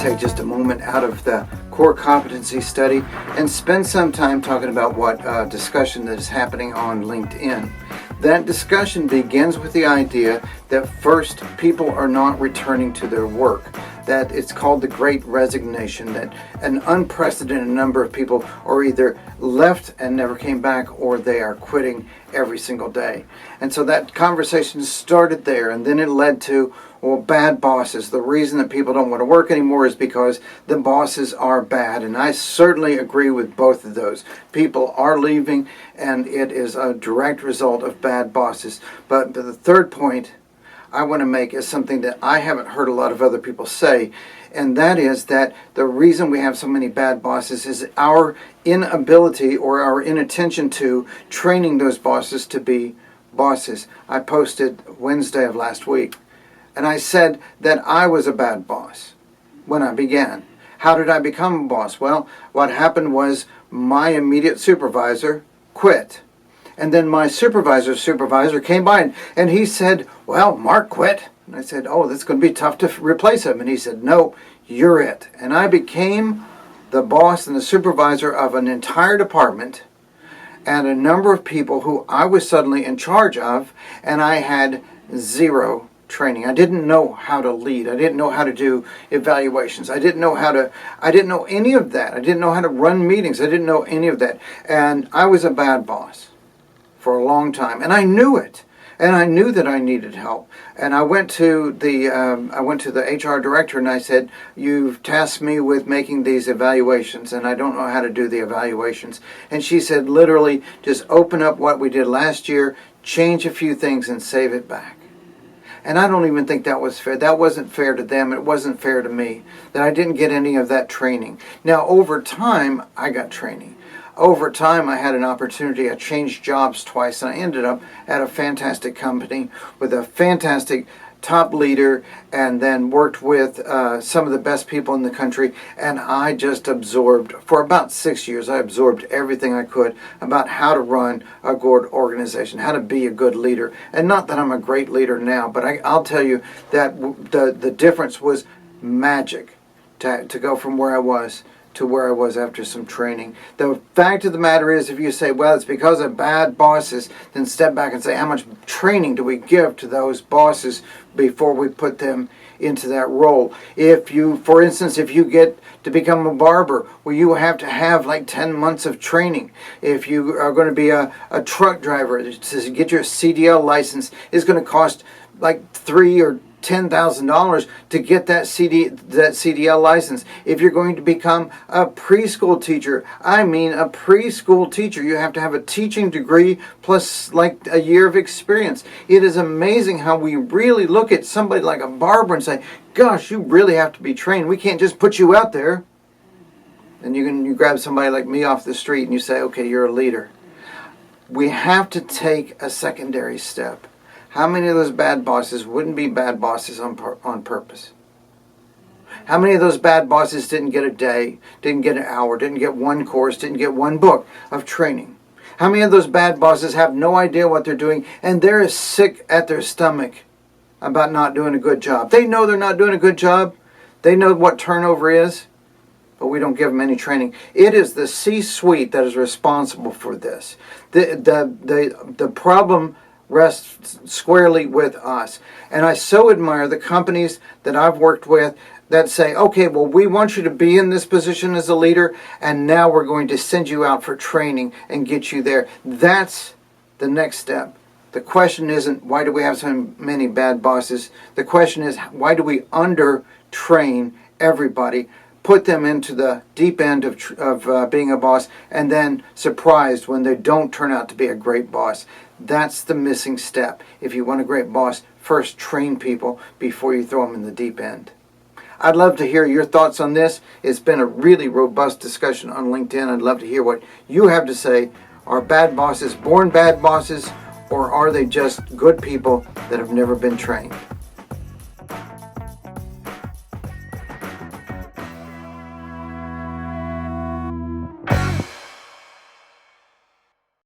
take just a moment out of the core competency study and spend some time talking about what discussion that is happening on LinkedIn. That discussion begins with the idea that first, people are not returning to their work, that it's called the Great Resignation, that an unprecedented number of people are either left and never came back, or they are quitting every single day. And so that conversation started there, and then it led to, well, bad bosses. The reason that people don't want to work anymore is because the bosses are bad. And I certainly agree with both of those. People are leaving, and it is a direct result of bad bosses. But the third point I want to make is something that I haven't heard a lot of other people say, and that is that the reason we have so many bad bosses is our inability or our inattention to training those bosses to be bosses. I posted Wednesday of last week, and I said that I was a bad boss when I began. How did I become a boss? Well, what happened was my immediate supervisor quit. And then my supervisor came by and he said, well, Mark quit. And I said, oh, that's going to be tough to replace him. And he said, no, you're it. And I became the boss and the supervisor of an entire department and a number of people who I was suddenly in charge of, and I had zero training. I didn't know how to lead. I didn't know how to do evaluations. I didn't know any of that. I didn't know how to run meetings. I didn't know any of that. And I was a bad boss for a long time. And I knew it. And I knew that I needed help. And I went to the HR director and I said, you've tasked me with making these evaluations and I don't know how to do the evaluations. And she said, literally, just open up what we did last year, change a few things and save it back. And I don't even think that was fair. That wasn't fair to them. It wasn't fair to me that I didn't get any of that training. Now, over time, I got training. Over time, I had an opportunity. I changed jobs twice, and I ended up at a fantastic company with a fantastic top leader, and then worked with some of the best people in the country. And I just absorbed, for about 6 years, I absorbed everything I could about how to run a good organization, how to be a good leader. And not that I'm a great leader now, but I'll tell you that the difference was magic to go from where I was to where I was after some training. The fact of the matter is, if you say, well, it's because of bad bosses, then step back and say, how much training do we give to those bosses before we put them into that role? If you, for instance, if you get to become a barber, well, you have to have like 10 months of training. If you are going to be a truck driver, to get your CDL license is going to cost like $3,000 or $10,000 to get that CDL license. If you're going to become a preschool teacher, you have to have a teaching degree plus like a year of experience. It is amazing how we really look at somebody like a barber and say, gosh, you really have to be trained. We can't just put you out there. And you grab somebody like me off the street and you say, okay, you're a leader. We have to take a secondary step. How many of those bad bosses wouldn't be bad bosses on purpose? How many of those bad bosses didn't get a day, didn't get an hour, didn't get one course, didn't get one book of training? How many of those bad bosses have no idea what they're doing and they're sick at their stomach about not doing a good job? They know they're not doing a good job. They know what turnover is, but we don't give them any training. It is the C-suite that is responsible for this. The problem rests squarely with us. And I so admire the companies that I've worked with that say, okay, well, we want you to be in this position as a leader, and now we're going to send you out for training and get you there. That's the next step. The question isn't, why do we have so many bad bosses? The question is, why do we under-train everybody, put them into the deep end of being a boss, and then surprised when they don't turn out to be a great boss? That's the missing step. If you want a great boss, first train people before you throw them in the deep end. I'd love to hear your thoughts on this. It's been a really robust discussion on LinkedIn. I'd love to hear what you have to say. Are bad bosses born bad bosses, or are they just good people that have never been trained?